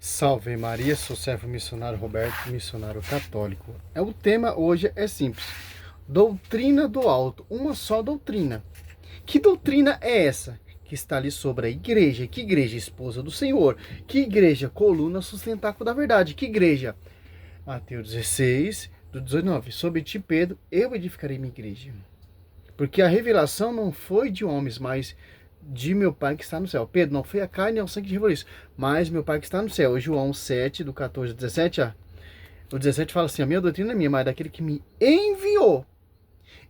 Salve Maria, sou servo missionário Roberto, missionário católico. O tema hoje é simples. Doutrina do alto, uma só doutrina. Que doutrina é essa? Que está ali sobre a igreja. Que igreja? Esposa do Senhor. Que igreja? Coluna sustentáculo da verdade. Que igreja? Mateus 16, do 19. Sobre ti, Pedro, eu edificarei minha igreja. Porque a revelação não foi de homens, mas de meu Pai que está no céu. Pedro, não foi a carne nem o sangue que revelou isso, mas meu Pai que está no céu. João 7, do 14 ao 17, o 17 fala assim: a minha doutrina é minha, mas é daquele que me enviou.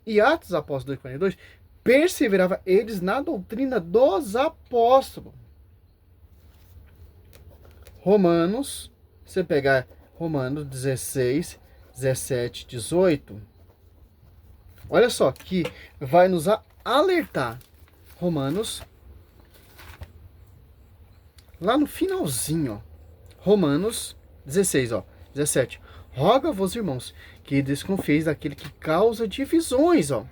E Atos dos Apóstolos 2,42, perseverava eles na doutrina dos apóstolos. Romanos, você pegar Romanos 16, 17, 18, olha só, que vai nos alertar. Romanos, lá no finalzinho, ó, Romanos 16, 17. Roga-vos, irmãos, que desconfieis daquele que causa divisões, ó.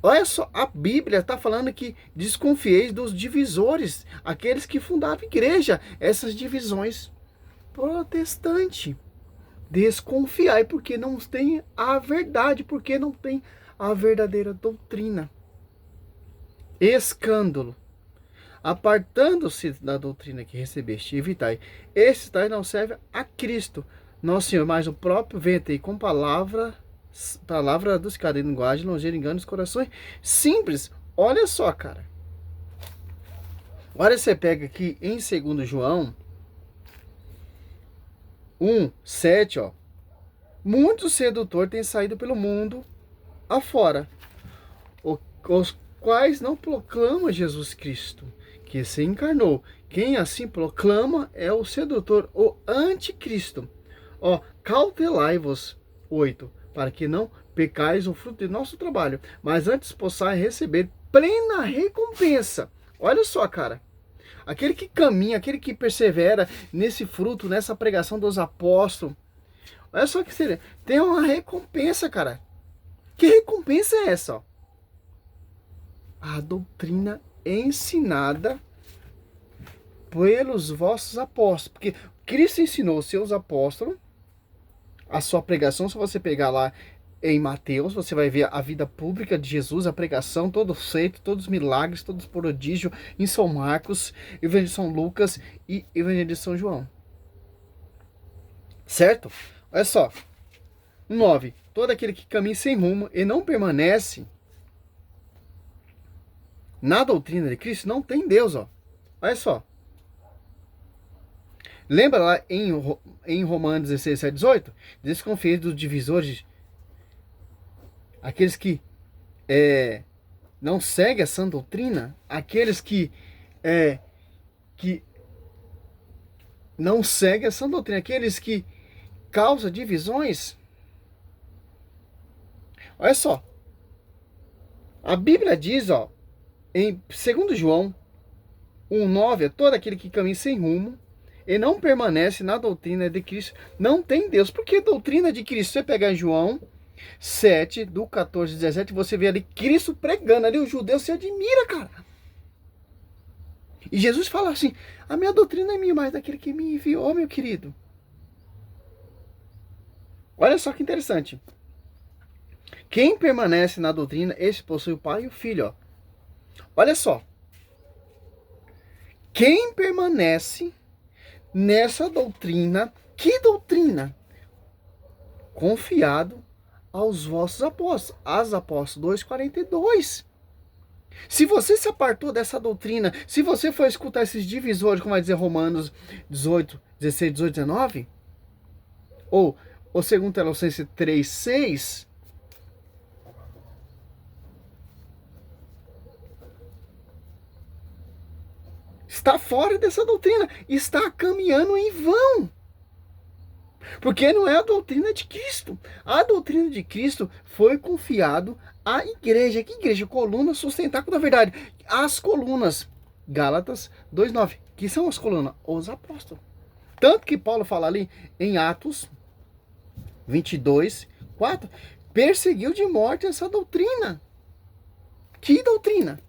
Olha só, a Bíblia está falando que desconfieis dos divisores, aqueles que fundaram a igreja, essas divisões protestantes. Desconfiai, porque não tem a verdade, porque não tem a verdadeira doutrina. Escândalo. Apartando-se da doutrina que recebeste, evitai. Esses tais não servem a Cristo, nosso Senhor, mas o próprio ventre, com palavra adocicada em linguagem, longeira, engana os corações. Simples. Olha só, cara. Olha, você pega aqui em 2 João 1, 7, ó. Muito sedutor tem saído pelo mundo afora, os quais não proclamam Jesus Cristo, que se encarnou. Quem assim proclama é o sedutor, o anticristo. Ó, cautelai-vos, 8, para que não pecais o fruto de nosso trabalho, mas antes possais receber plena recompensa. Olha só, cara. Aquele que caminha, aquele que persevera nesse fruto, nessa pregação dos apóstolos, olha só que seria, tem uma recompensa, cara. Que recompensa é essa, ó? A doutrina ensinada pelos vossos apóstolos. Porque Cristo ensinou os seus apóstolos, a sua pregação. Se você pegar lá em Mateus, você vai ver a vida pública de Jesus, a pregação, todo o feito, todos os milagres, todos os prodígios em São Marcos, Evangelho de São Lucas e Evangelho de São João. Certo? Olha só. 9. Todo aquele que caminha sem rumo e não permanece na doutrina de Cristo não tem Deus, ó. Olha só. Lembra lá em Romanos 16, 7, 18? Desconfie dos divisores, aqueles que não seguem a sã doutrina, aqueles que não seguem a sã doutrina, aqueles que causam divisões. Olha só. A Bíblia diz, ó, em 2 João 1,9, todo aquele que caminha sem rumo e não permanece na doutrina de Cristo não tem Deus. Porque a doutrina de Cristo, você pegar em João 7, do 14 ao 17, você vê ali Cristo pregando, ali o judeu se admira, cara. E Jesus fala assim: a minha doutrina é minha, mas daquele que me enviou, meu querido. Olha só que interessante. Quem permanece na doutrina, esse possui o Pai e o Filho, ó. Olha só. Quem permanece nessa doutrina, que doutrina? Confiado aos vossos apóstolos. As apóstolos 2,42. Se você se apartou dessa doutrina, se você for escutar esses divisores, como vai dizer Romanos 18, 16, 18, 19, ou 2 Tessalonicenses 3, 6, está fora dessa doutrina, está caminhando em vão. Porque não é a doutrina de Cristo. A doutrina de Cristo foi confiado à igreja. Que igreja? Coluna sustentáculo da verdade. As colunas, Gálatas 2,9. Que são as colunas? Os apóstolos. Tanto que Paulo fala ali em Atos 22, 4. Perseguiu de morte essa doutrina. Que doutrina?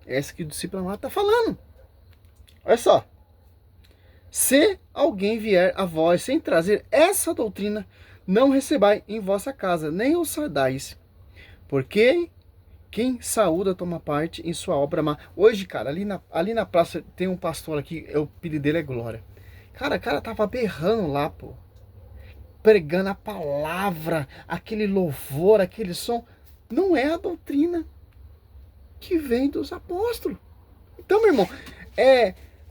Essa que o discípulo está falando. Olha só. Se alguém vier a vós sem trazer essa doutrina, não recebai em vossa casa, nem os saudais. Porque quem saúda toma parte em sua obra má. Hoje, cara, ali na praça tem um pastor aqui, o apelido dele é Glória. Cara, o cara tava berrando lá, pô. Pregando a palavra, aquele louvor, aquele som. Não é a doutrina que vem dos apóstolos. Então, meu irmão,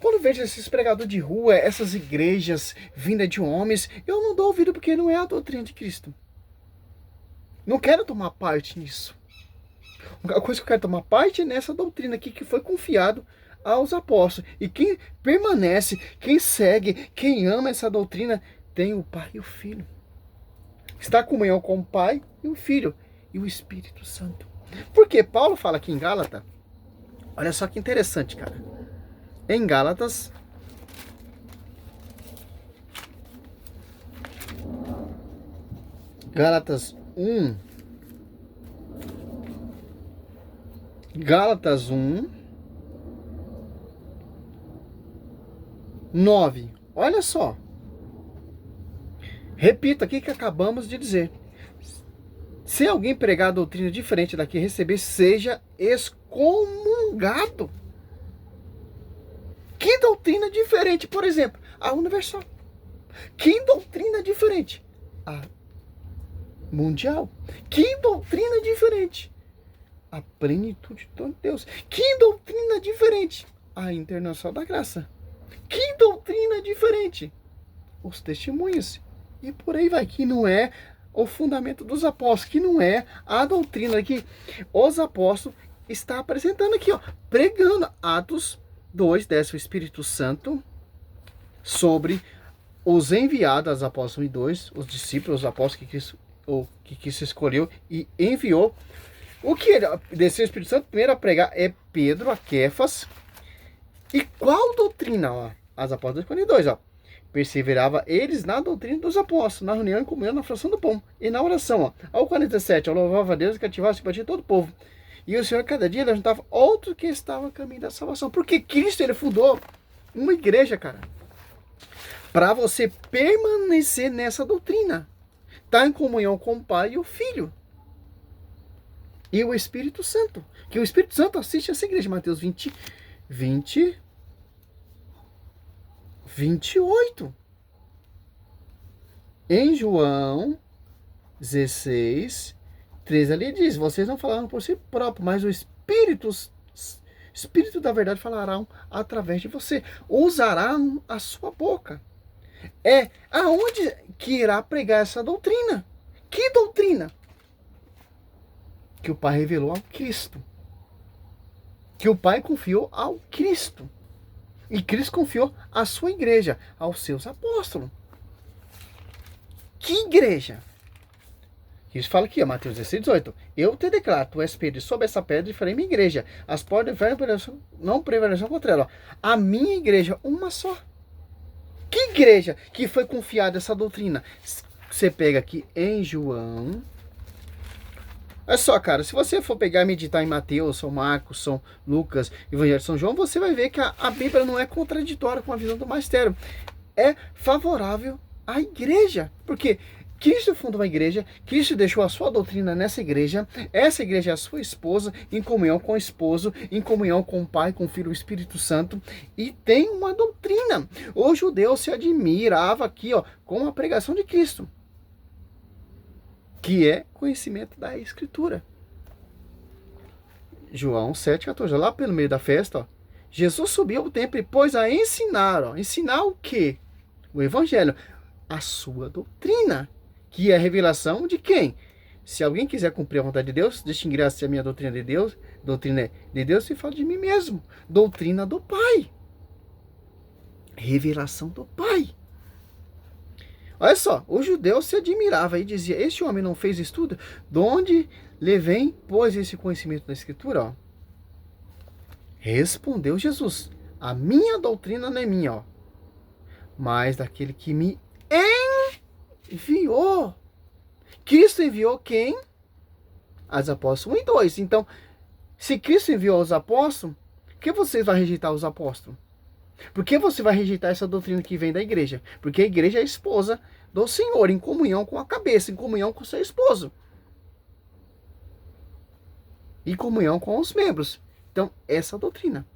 quando eu vejo esses pregadores de rua, essas igrejas vindas de homens, eu não dou ouvido porque não é a doutrina de Cristo. Não quero tomar parte nisso. A coisa que eu quero tomar parte é nessa doutrina aqui que foi confiado aos apóstolos. E quem permanece, quem segue, quem ama essa doutrina, tem o Pai e o Filho. Está em comunhão com o Pai e o Filho e o Espírito Santo. Porque Paulo fala aqui em Gálatas, olha só que interessante, cara. Em Gálatas, Gálatas 1, Gálatas 1, 9. Olha só. Repito aqui que acabamos de dizer. Se alguém pregar a doutrina diferente da que receber, seja excomungado. Que doutrina diferente? Por exemplo, a universal. Que doutrina diferente? A mundial. Que doutrina diferente? A plenitude de Deus. Que doutrina diferente? A internacional da graça. Que doutrina diferente? Os testemunhos. E por aí vai, que não é o fundamento dos apóstolos, que não é a doutrina que os apóstolos estão apresentando aqui, ó, pregando. Atos 2, desce o Espírito Santo sobre os enviados, os apóstolos 2, os discípulos, os apóstolos que Cristo escolheu e enviou. O que ele desceu o Espírito Santo primeiro a pregar é Pedro, a Quefas. E qual doutrina? Ó, as apóstolos 42, ó. Perseverava eles na doutrina dos apóstolos, na reunião, em comunhão, na fração do pão e na oração. Ó. Ao 47, ó, louvava a Deus e cativava a simpatia de todo o povo. E o Senhor, cada dia, juntava outro que estava a caminho da salvação. Porque Cristo, ele fundou uma igreja, cara, para você permanecer nessa doutrina. Tá em comunhão com o Pai e o Filho. E o Espírito Santo. Que o Espírito Santo assiste essa igreja. Mateus 28. Em João 16, 13 ali diz, vocês não falaram por si próprio, mas o Espírito da verdade falará através de você. Usarão a sua boca. Aonde que irá pregar essa doutrina? Que doutrina? Que o Pai revelou ao Cristo. Que o Pai confiou ao Cristo. E Cristo confiou à sua igreja, aos seus apóstolos. Que igreja? Isso fala aqui, ó, Mateus 16, 18. Eu te declaro, tu és Pedro, e sobre essa pedra farei minha igreja. As portas do inferno não prevalecerão contra ela. A minha igreja, uma só. Que igreja que foi confiada essa doutrina? Você pega aqui em João. Olha só, cara, se você for pegar e meditar em Mateus, São Marcos, São Lucas, Evangelho de São João, você vai ver que a Bíblia não é contraditória com a visão do magistério. É favorável à igreja. Porque Cristo fundou uma igreja, Cristo deixou a sua doutrina nessa igreja, essa igreja é a sua esposa, em comunhão com o esposo, em comunhão com o Pai, com o Filho e o Espírito Santo, e tem uma doutrina. O judeu se admirava aqui, ó, com a pregação de Cristo, que é conhecimento da Escritura. João 7,14, lá pelo meio da festa, ó, Jesus subiu ao templo e pôs a ensinar, ó, ensinar o quê? O Evangelho, a sua doutrina, que é a revelação de quem? Se alguém quiser cumprir a vontade de Deus, distinguirá-se a minha doutrina de Deus, e fala de mim mesmo, doutrina do Pai, revelação do Pai. Olha só, o judeu se admirava e dizia, este homem não fez estudo? De onde lhe vem, pois, esse conhecimento da Escritura? Ó. Respondeu Jesus, a minha doutrina não é minha, ó, mas daquele que me enviou. Cristo enviou quem? As apóstolos 1 e 2. Então, se Cristo enviou os apóstolos, por que vocês vão rejeitar os apóstolos? Por que você vai rejeitar essa doutrina que vem da igreja? Porque a igreja é a esposa do Senhor, em comunhão com a cabeça, em comunhão com o seu esposo. Em comunhão com os membros. Então, essa é a doutrina.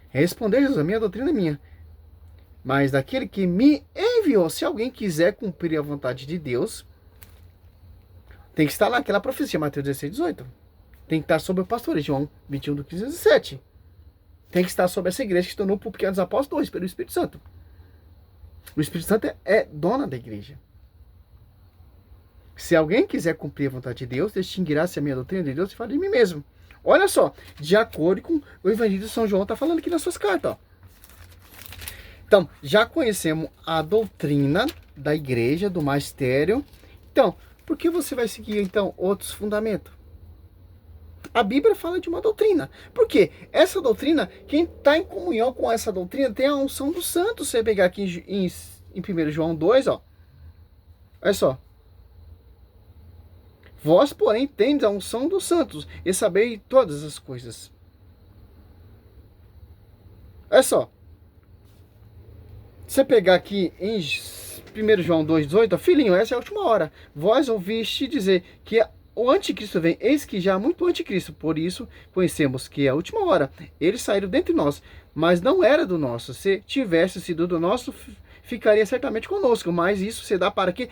Responder, Jesus, a minha doutrina é minha. Mas daquele que me enviou, se alguém quiser cumprir a vontade de Deus, tem que estar lá aquela profecia, Mateus 16, 18. Tem que estar sobre o pastor, João 21, do 15 a 17. Tem que estar sobre essa igreja que se tornou por pequenos apóstolos 2, pelo Espírito Santo. O Espírito Santo é dona da igreja. Se alguém quiser cumprir a vontade de Deus, distinguirá-se a minha doutrina de Deus e fala de mim mesmo. Olha só, de acordo com o Evangelho de São João, está falando aqui nas suas cartas. Ó. Então, já conhecemos a doutrina da igreja, do magistério. Então, por que você vai seguir, então, outros fundamentos? A Bíblia fala de uma doutrina. Por quê? Essa doutrina, quem está em comunhão com essa doutrina, tem a unção do santo. Você pegar aqui em 1 João 2, ó. Olha só. Vós, porém, tendes a unção dos santos e sabeis todas as coisas. Olha só. Você pegar aqui em 1 João 2,18, filhinho, essa é a última hora. Vós ouviste dizer que o anticristo vem, eis que já há muito anticristo, por isso conhecemos que é a última hora. Eles saíram dentre nós, mas não era do nosso. Se tivesse sido do nosso, ficaria certamente conosco. Mas isso se dá para que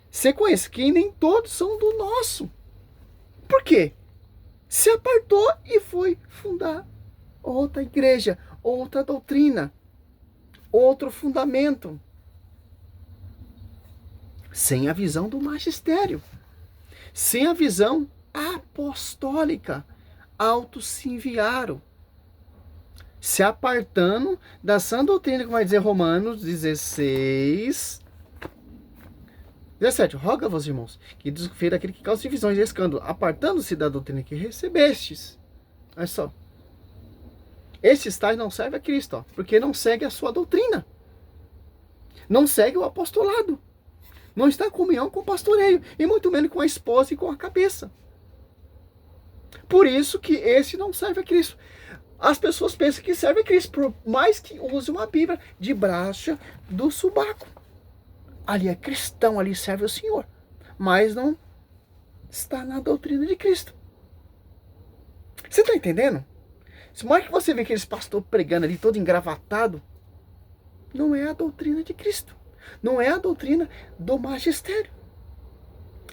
você conheça que nem todos são do nosso. Por quê? Se apartou e foi fundar outra igreja, outra doutrina, outro fundamento, sem a visão do magistério, sem a visão apostólica. Autos se enviaram, se apartando da sã doutrina, como vai dizer Romanos 16, 17. Roga-vos, irmãos, que desfeira aquele que causa divisões e escândalo, apartando-se da doutrina que recebestes. Olha só. Estes tais não servem a Cristo, ó, porque não segue a sua doutrina. Não segue o apostolado. Não está em comunhão com o pastoreio, e muito menos com a esposa e com a cabeça. Por isso que esse não serve a Cristo. As pessoas pensam que serve a Cristo, por mais que use uma Bíblia de braça do subaco. Ali é cristão, ali serve o Senhor. Mas não está na doutrina de Cristo. Você está entendendo? Se mais que você vê aqueles pastores pregando ali, todo engravatado, não é a doutrina de Cristo. Não é a doutrina do magistério.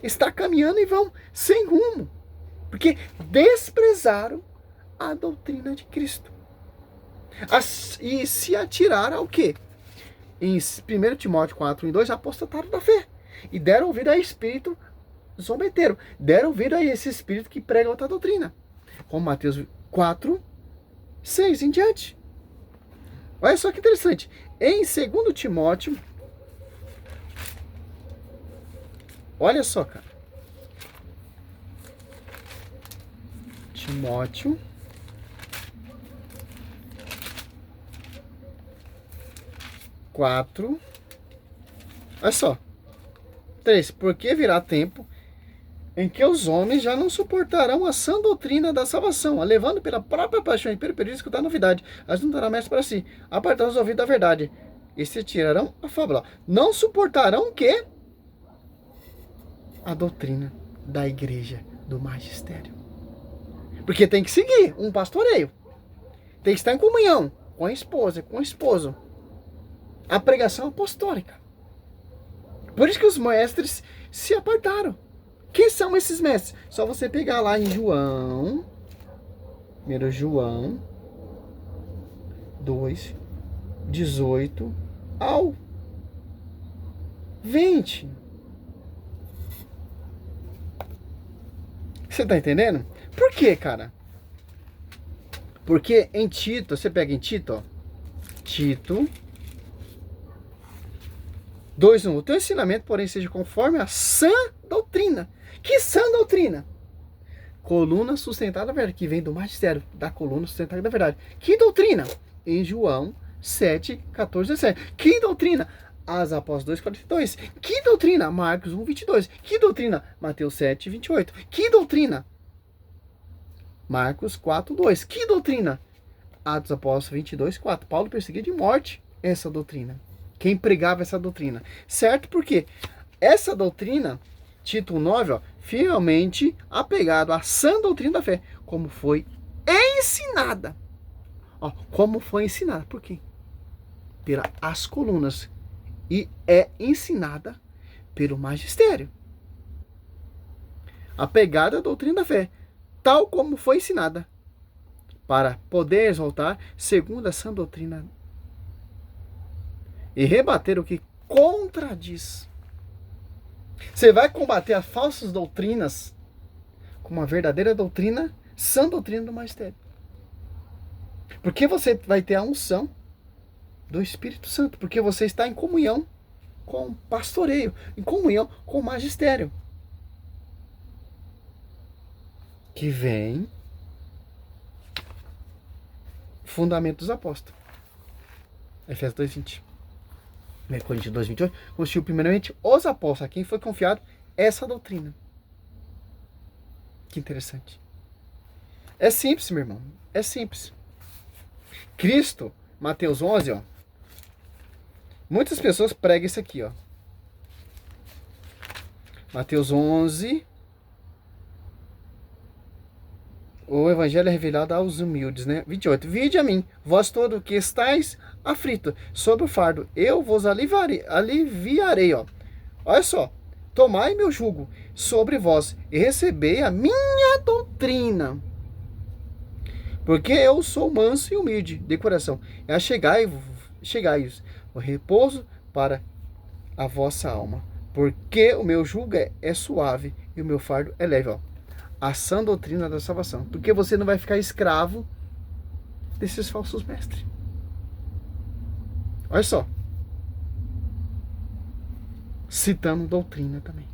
Está caminhando e vão sem rumo. Porque desprezaram a doutrina de Cristo. E se atiraram ao quê? Em 1 Timóteo 4, 1 e 2, apostataram da fé. E deram ouvido a espírito zombeteiro. Deram ouvido a esse espírito que prega outra doutrina. Como Mateus 4, 6 em diante. Olha só que interessante. Em 2 Timóteo, olha só, cara. Timóteo 4. Olha só. 3. Porque virá tempo em que os homens já não suportarão a sã doutrina da salvação, levando pela própria paixão e pelo período de escutar novidade, as juntarão mestre para si, apartando os ouvidos da verdade, e se tirarão a fábula. Não suportarão o quê? A doutrina da igreja, do magistério. Porque tem que seguir um pastoreio. Tem que estar em comunhão com a esposa, com o esposo. A pregação apostólica. Por isso que os mestres se apartaram. Quem são esses mestres? Só você pegar lá em João, 1 João 2, 18 ao 20. Você tá entendendo? Por quê, cara? Porque em Tito, você pega em Tito, ó, Tito 2:1. O teu ensinamento, porém, seja conforme a sã doutrina. Que sã doutrina? Coluna sustentada da verdade, que vem do magistério, da coluna sustentada da verdade. Que doutrina? Em João 7, 14, 17. Que doutrina? As Apóstolos 2:42. Que doutrina? Marcos 1:22. Que doutrina? Mateus 7:28. Que doutrina? Marcos 4:2. Que doutrina? Atos Apóstolos 22, 4. Paulo perseguia de morte essa doutrina. Quem pregava essa doutrina. Certo? Porque essa doutrina, Tito 9, ó, fielmente apegado à sã doutrina da fé, como foi ensinada. Ó, como foi ensinada. Por quê? Pelas colunas. E é ensinada pelo magistério. Apegada à doutrina da fé, tal como foi ensinada, para poder exaltar segundo a sã doutrina e rebater o que contradiz. Você vai combater as falsas doutrinas com uma verdadeira doutrina, sã doutrina do magistério. Porque você vai ter a unção do Espírito Santo, porque você está em comunhão com o pastoreio, em comunhão com o magistério, que vem fundamento dos apóstolos. Efésios 2:20. Coríntios 2:28. Constituiu primeiramente os apóstolos, a quem foi confiado essa doutrina. Que interessante. É simples, meu irmão. É simples. Cristo, Mateus 11, ó. Muitas pessoas pregam isso aqui, ó. Mateus 11. O evangelho é revelado aos humildes, né? 28. Vinde a mim, vós todos que estáis aflitos sobre o fardo, eu vos aliviarei, ó. Olha só. Tomai meu jugo sobre vós e recebei a minha doutrina. Porque eu sou manso e humilde de coração. E chegai-vos o repouso para a vossa alma. Porque o meu jugo é suave e o meu fardo é leve, ó. A sã doutrina da salvação. Porque você não vai ficar escravo desses falsos mestres. Olha só. Citando doutrina também.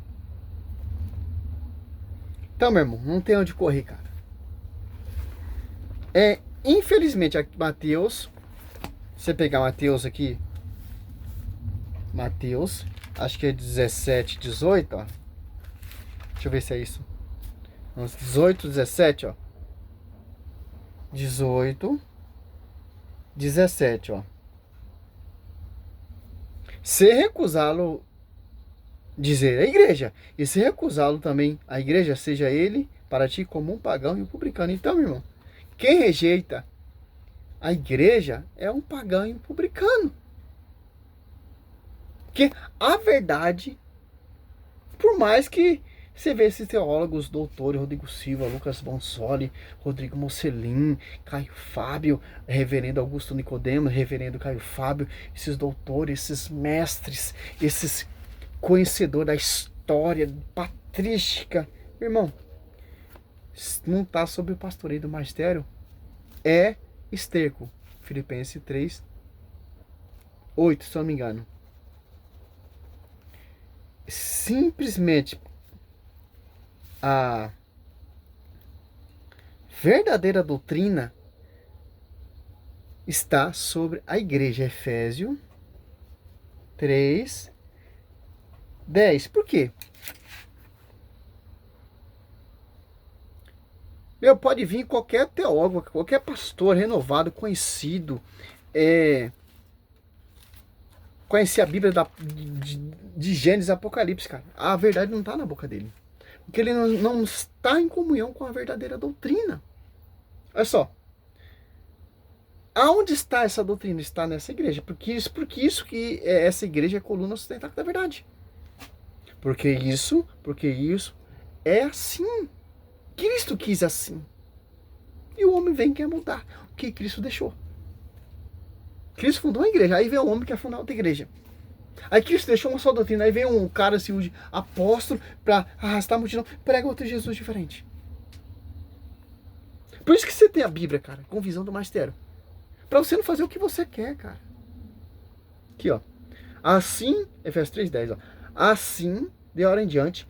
Então, meu irmão, não tem onde correr, cara. Infelizmente, Mateus, se você pegar Mateus aqui, Mateus, acho que é 17, 18, ó. Deixa eu ver se é isso. 18, 17, ó. 18, 17, ó. Se recusá-lo, dizer a igreja, e se recusá-lo também, a igreja, seja ele para ti como um pagão e um publicano. Então, meu irmão, quem rejeita a igreja é um pagão e um publicano. Porque a verdade, por mais que você vê esses teólogos, doutores, Rodrigo Silva, Lucas Bonsoli, Rodrigo Mocelin, Caio Fábio, reverendo Augusto Nicodemo, reverendo Caio Fábio, esses doutores, esses mestres, esses conhecedores da história patrística, irmão, não está sob o pastoreio do magistério, é esterco. Filipenses 3, 8, se eu não me engano. Simplesmente a verdadeira doutrina está sobre a igreja. Efésios 3, 10. Por quê? Pode vir qualquer teólogo, qualquer pastor renovado, conhecido, conhecer a Bíblia de Gênesis e Apocalipse, cara. A verdade não está na boca dele. Porque ele não está em comunhão com a verdadeira doutrina. Olha só. Aonde está essa doutrina? Está nessa igreja. Porque isso que essa igreja é a coluna sustentável da verdade. Porque isso é assim. Cristo quis assim. E o homem vem e quer mudar o que Cristo deixou. Cristo fundou uma igreja. Aí vem o homem que quer fundar outra igreja. Aí Cristo deixou uma só doutrina. Aí vem um cara assim, de apóstolo para arrastar a multidão. Prega outro Jesus diferente. Por isso que você tem a Bíblia, cara, com visão do magistério. Para você não fazer o que você quer, cara. Aqui, ó. Assim, Efésios 3:10, ó. Assim, de hora em diante,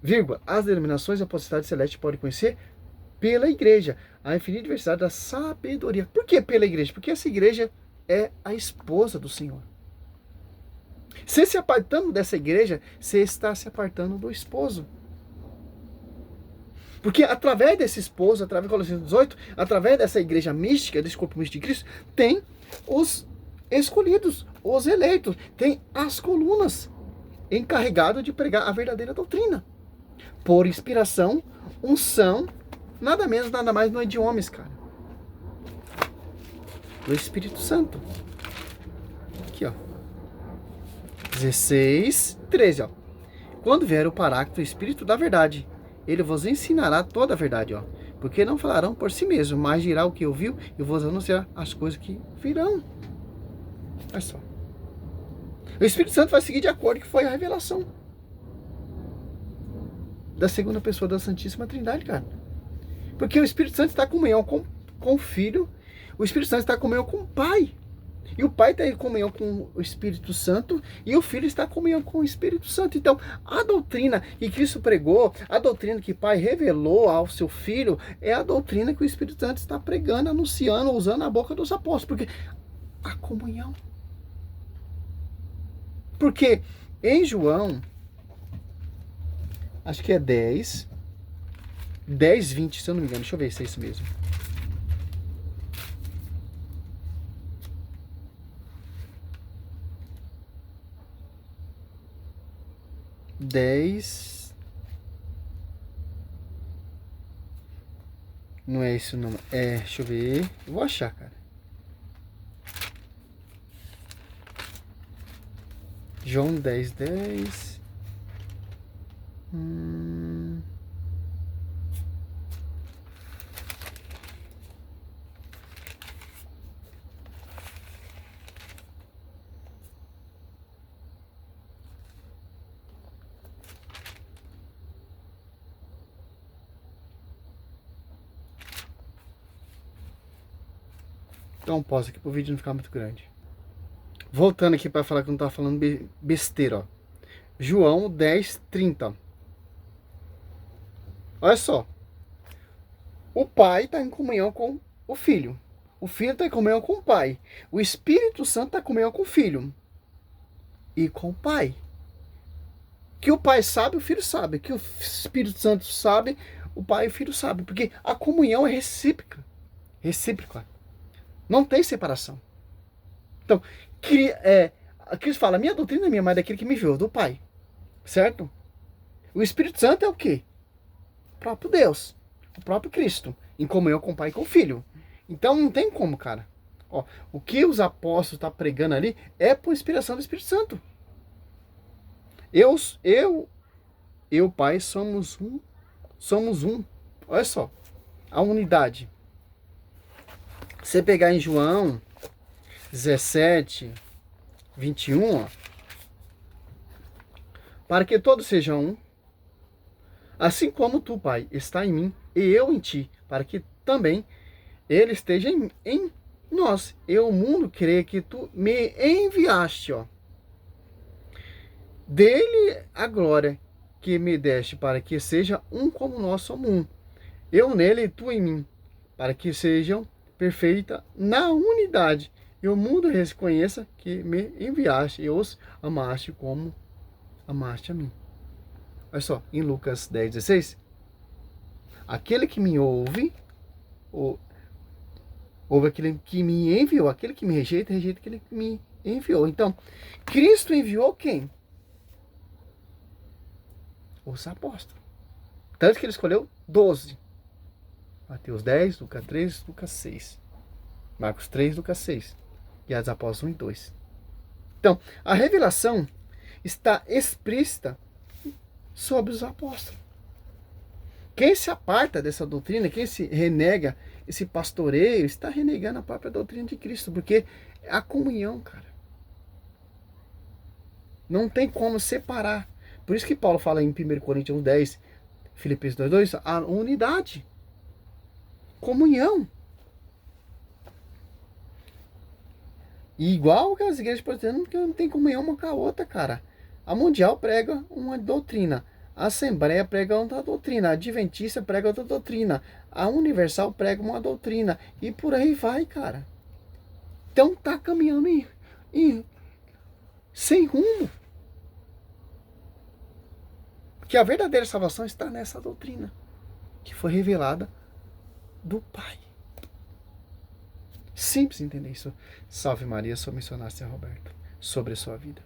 vírgula, as denominações da apostatade celeste podem conhecer pela igreja a infinita diversidade da sabedoria. Por que pela igreja? Porque essa igreja é a esposa do Senhor. Você se apartando dessa igreja, você está se apartando do esposo. Porque através desse esposo, através de Colossenses 18, através dessa igreja mística, desse corpo místico de Cristo, tem os escolhidos, os eleitos, tem as colunas encarregadas de pregar a verdadeira doutrina. Por inspiração, unção, nada menos, nada mais, não é de homens, cara. Do Espírito Santo. Aqui, ó. 16, 13, ó. Quando vier o Paráclito, o Espírito da verdade, ele vos ensinará toda a verdade, ó. Porque não falarão por si mesmo, mas dirá o que ouviu e vos anunciará as coisas que virão. Olha só. O Espírito Santo vai seguir de acordo com que foi a revelação da segunda pessoa da Santíssima Trindade, cara. Porque o Espírito Santo está em comunhão com o Filho, o Espírito Santo está em comunhão com o Pai. E o Pai está em comunhão com o Espírito Santo e o Filho está em comunhão com o Espírito Santo. Então, a doutrina que Cristo pregou, a doutrina que o Pai revelou ao seu Filho, é a doutrina que o Espírito Santo está pregando, anunciando, usando a boca dos apóstolos. Porque a comunhão. Porque em João, acho que é 10, 20, se eu não me engano. Deixa eu ver se é isso mesmo. Não é isso não. É, deixa eu ver. Eu vou achar, cara. João 10, 10. Então pausa aqui para o vídeo não ficar muito grande. Voltando aqui para falar que eu não estava falando besteira, ó. João 10, 30. Olha só. O Pai está em comunhão com o Filho. O Filho está em comunhão com o Pai. O Espírito Santo está em comunhão com o Filho. E com o Pai. Que o Pai sabe, o Filho sabe. Que o Espírito Santo sabe, o Pai e o Filho sabem. Porque a comunhão é recíproca. Recíproca. Não tem separação. Então, Cristo fala, minha doutrina é minha, mas daquele que me enviou, do Pai. Certo? O Espírito Santo é o quê? O próprio Deus. O próprio Cristo. Em comunhão com o Pai e com o Filho. Então não tem como, cara. Ó, o que os apóstolos estão pregando ali é por inspiração do Espírito Santo. Eu e o Pai somos um. Somos um. Olha só. A unidade. Você pegar em João 17, 21, ó, para que todos sejam um, assim como tu, Pai, está em mim e eu em ti, para que também ele esteja em nós. E o mundo crê que tu me enviaste, ó. Dele a glória que me deste, para que seja um como nós somos um. Eu nele e tu em mim, para que sejam perfeita na unidade, e o mundo reconheça que me enviaste e os amaste como amaste a mim. Olha só, em Lucas 10, 16, aquele que me ouve, ouve aquele que me enviou, aquele que me rejeita, rejeita aquele que me enviou. Então, Cristo enviou quem? Os apóstolos. Tanto que ele escolheu 12. Mateus 10, Lucas 3, Lucas 6. Marcos 3, Lucas 6. E as Apóstolos 1 e 2. Então, a revelação está explícita sobre os apóstolos. Quem se aparta dessa doutrina, quem se renega esse pastoreio, está renegando a própria doutrina de Cristo, porque é a comunhão, cara. Não tem como separar. Por isso que Paulo fala em 1 Coríntios 10, Filipenses 2, a unidade. Comunhão. E igual que as igrejas protestantes não tem comunhão uma com a outra, cara. A Mundial prega uma doutrina. A Assembleia prega outra doutrina. A Adventista prega outra doutrina. A Universal prega uma doutrina. E por aí vai, cara. Então tá caminhando sem rumo. Porque a verdadeira salvação está nessa doutrina. que foi revelada do Pai. Simples entender isso. Salve Maria, sou missionário São Roberto. Sobre a sua vida.